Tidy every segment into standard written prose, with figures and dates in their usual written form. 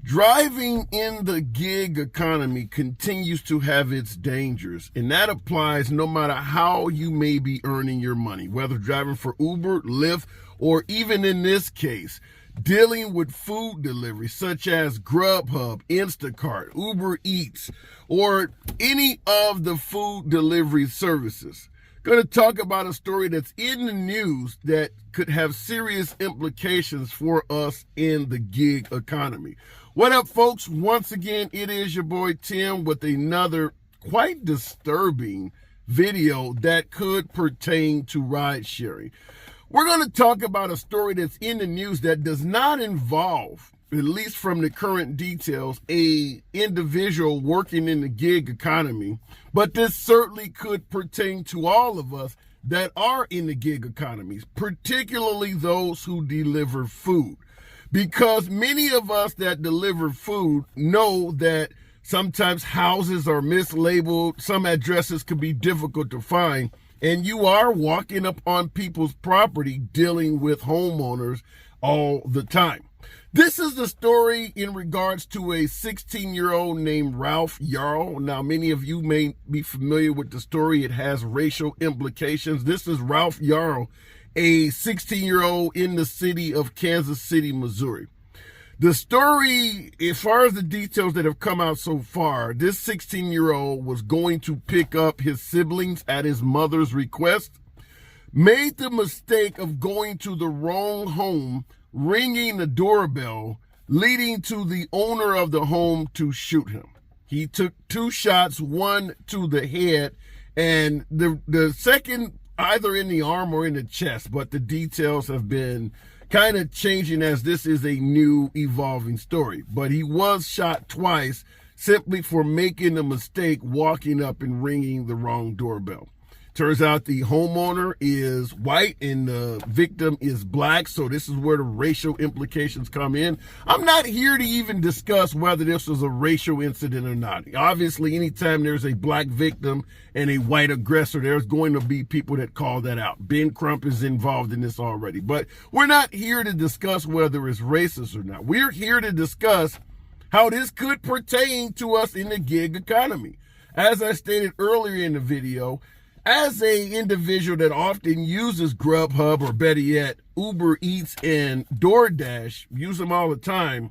Driving in the gig economy continues to have its dangers, and that applies no matter how you may be earning your money, whether driving for Uber, Lyft, or even in this case, dealing with food delivery such as Grubhub, Instacart, Uber Eats, or any of the food delivery services. Going to talk about a story that's in the news that could have serious implications for us in the gig economy. What up, folks? Once again, it is your boy Tim with another quite disturbing video that could pertain to ride sharing. We're going to talk about a story that's in the news that does not involve, at least from the current details, a individual working in the gig economy, but this certainly could pertain to all of us that are in the gig economies, particularly those who deliver food. Because many of us that deliver food know that sometimes houses are mislabeled, some addresses can be difficult to find, and you are walking up on people's property dealing with homeowners all the time. This is the story in regards to a 16-year-old named Ralph Yarl. Now, many of you may be familiar with the story. It has racial implications. This is Ralph Yarl, a 16-year-old in the city of Kansas City, Missouri. The story, as far as the details that have come out so far, this 16-year-old was going to pick up his siblings at his mother's request, made the mistake of going to the wrong home, ringing the doorbell, leading to the owner of the home to shoot him. He took two shots, one to the head, and the second either in the arm or in the chest, but the details have been kind of changing as this is a new evolving story. But he was shot twice simply for making a mistake walking up and ringing the wrong doorbell. Turns out the homeowner is white and the victim is black, so this is where the racial implications come in. I'm not here to even discuss whether this was a racial incident or not. Obviously, anytime there's a black victim and a white aggressor, there's going to be people that call that out. Ben Crump is involved in this already. But we're not here to discuss whether it's racist or not. We're here to discuss how this could pertain to us in the gig economy. As I stated earlier in the video, as a individual that often uses Grubhub, or better yet, Uber Eats and DoorDash, use them all the time,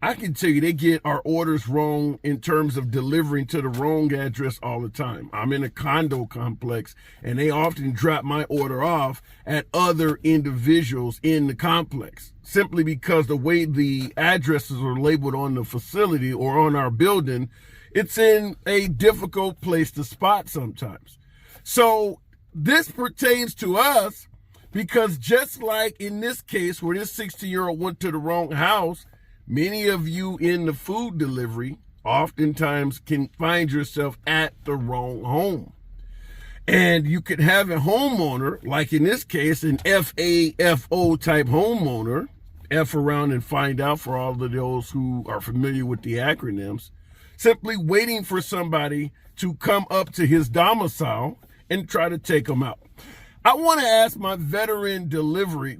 I can tell you they get our orders wrong in terms of delivering to the wrong address all the time. I'm in a condo complex, and they often drop my order off at other individuals in the complex, simply because the way the addresses are labeled on the facility or on our building, it's in a difficult place to spot sometimes. So this pertains to us because just like in this case where this 16-year-old went to the wrong house, many of you in the food delivery oftentimes can find yourself at the wrong home. And you could have a homeowner, like in this case, an FAFO type homeowner, F around and find out for all of those who are familiar with the acronyms, simply waiting for somebody to come up to his domicile and try to take them out. I want to ask my veteran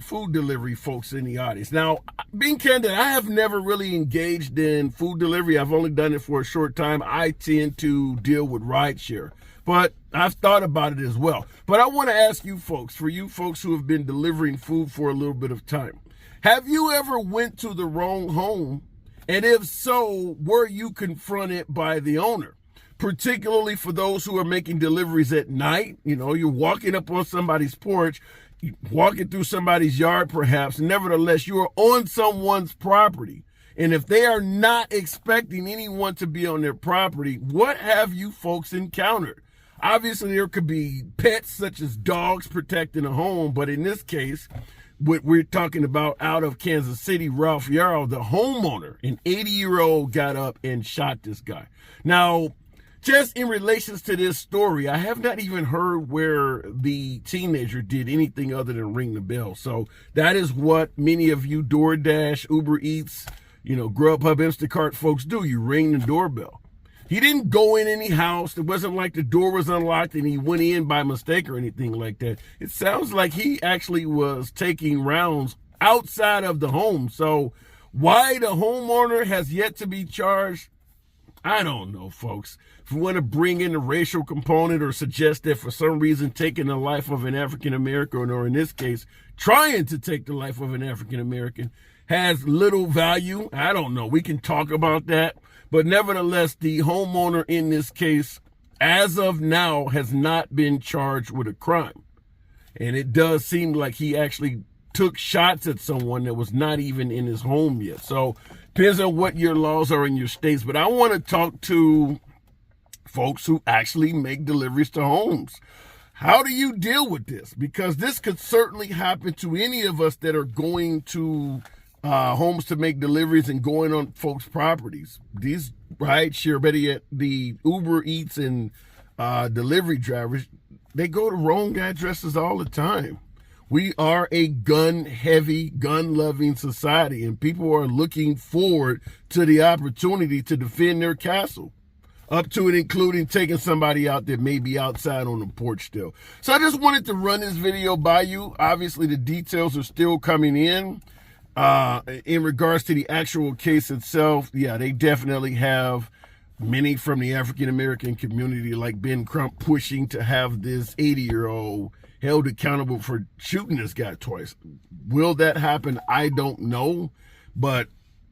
food delivery folks in the audience. Now, being candid, I have never really engaged in food delivery. I've only done it for a short time. I tend to deal with rideshare, but I've thought about it as well. But I want to ask you folks, for you folks who have been delivering food for a little bit of time, have you ever went to the wrong home? And if so, were you confronted by the owner? Particularly for those who are making deliveries at night. You know, you're walking up on somebody's porch, walking through somebody's yard perhaps, nevertheless, you are on someone's property. And if they are not expecting anyone to be on their property, what have you folks encountered? Obviously, there could be pets such as dogs protecting a home, but in this case, what we're talking about out of Kansas City, Ralph Yarl, the homeowner, an 80-year-old, got up and shot this guy. Now, just in relations to this story, I have not even heard where the teenager did anything other than ring the bell. So that is what many of you DoorDash, Uber Eats, Grubhub, Instacart folks do. You ring the doorbell. He didn't go in any house. It wasn't like the door was unlocked and he went in by mistake or anything like that. It sounds like he actually was taking rounds outside of the home. So Why the homeowner has yet to be charged, I don't know, folks. If we want to bring in the racial component or suggest that for some reason taking the life of an African American, or in this case, trying to take the life of an African American, has little value, I don't know. We can talk about that. But nevertheless, the homeowner in this case, as of now, has not been charged with a crime. And it does seem like he actually took shots at someone that was not even in his home yet. So depends on what your laws are in your states. But I want to talk to folks who actually make deliveries to homes. How do you deal with this? Because this could certainly happen to any of us that are going to homes to make deliveries and going on folks' properties. These rideshare, better yet, the Uber Eats and delivery drivers, they go to wrong addresses all the time. We are a gun-heavy, gun-loving society, and people are looking forward to the opportunity to defend their castle, up to and including taking somebody out that may be outside on the porch still. So I just wanted to run this video by you. Obviously, the details are still coming in regards to the actual case itself. Yeah, they definitely have many from the African-American community, like Ben Crump, pushing to have this 80-year-old held accountable for shooting this guy twice. Will that happen? I don't know. But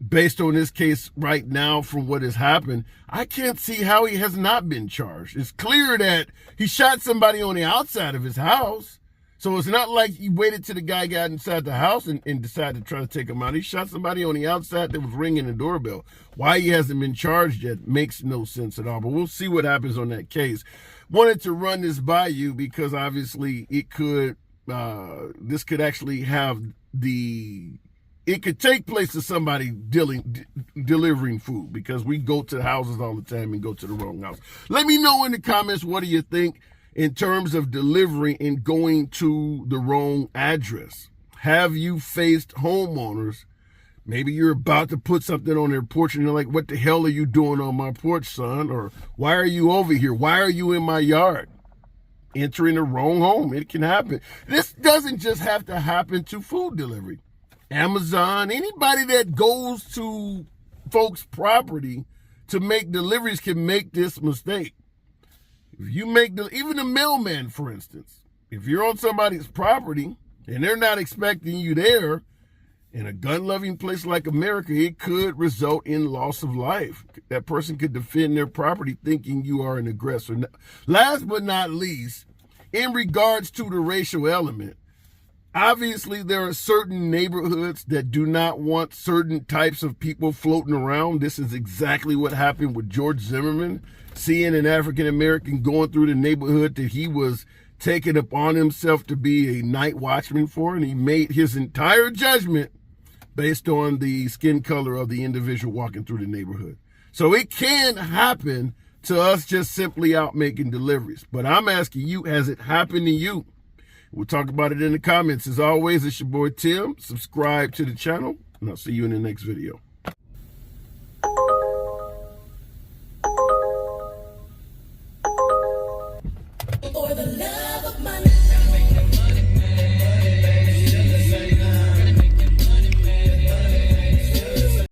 based on this case right now, from what has happened, I can't see how he has not been charged. It's clear that he shot somebody on the outside of his house. So it's not like he waited till the guy got inside the house and decided to try to take him out. He shot somebody on the outside that was ringing the doorbell. Why he hasn't been charged yet makes no sense at all. But we'll see what happens on that case. Wanted to run this by you because obviously it could, this could actually have it could take place to somebody delivering food, because we go to houses all the time and go to the wrong house. Let me know in the comments, what do you think in terms of delivery and going to the wrong address? Have you faced homeowners? Maybe you're about to put something on their porch and they're like, what the hell are you doing on my porch, son? Or why are you over here? Why are you in my yard? Entering the wrong home. It can happen. This doesn't just have to happen to food delivery. Amazon, anybody that goes to folks' property to make deliveries can make this mistake. If you make even the mailman, for instance, if you're on somebody's property and they're not expecting you there, in a gun-loving place like America, it could result in loss of life. That person could defend their property thinking you are an aggressor. Last but not least, in regards to the racial element, obviously there are certain neighborhoods that do not want certain types of people floating around. This is exactly what happened with George Zimmerman, seeing an African-American going through the neighborhood that he was taking upon himself to be a night watchman for, and he made his entire judgment based on the skin color of the individual walking through the neighborhood. So it can happen to us just simply out making deliveries. But I'm asking you, has it happened to you? We'll talk about it in the comments. As always, it's your boy Tim. Subscribe to the channel, and I'll see you in the next video.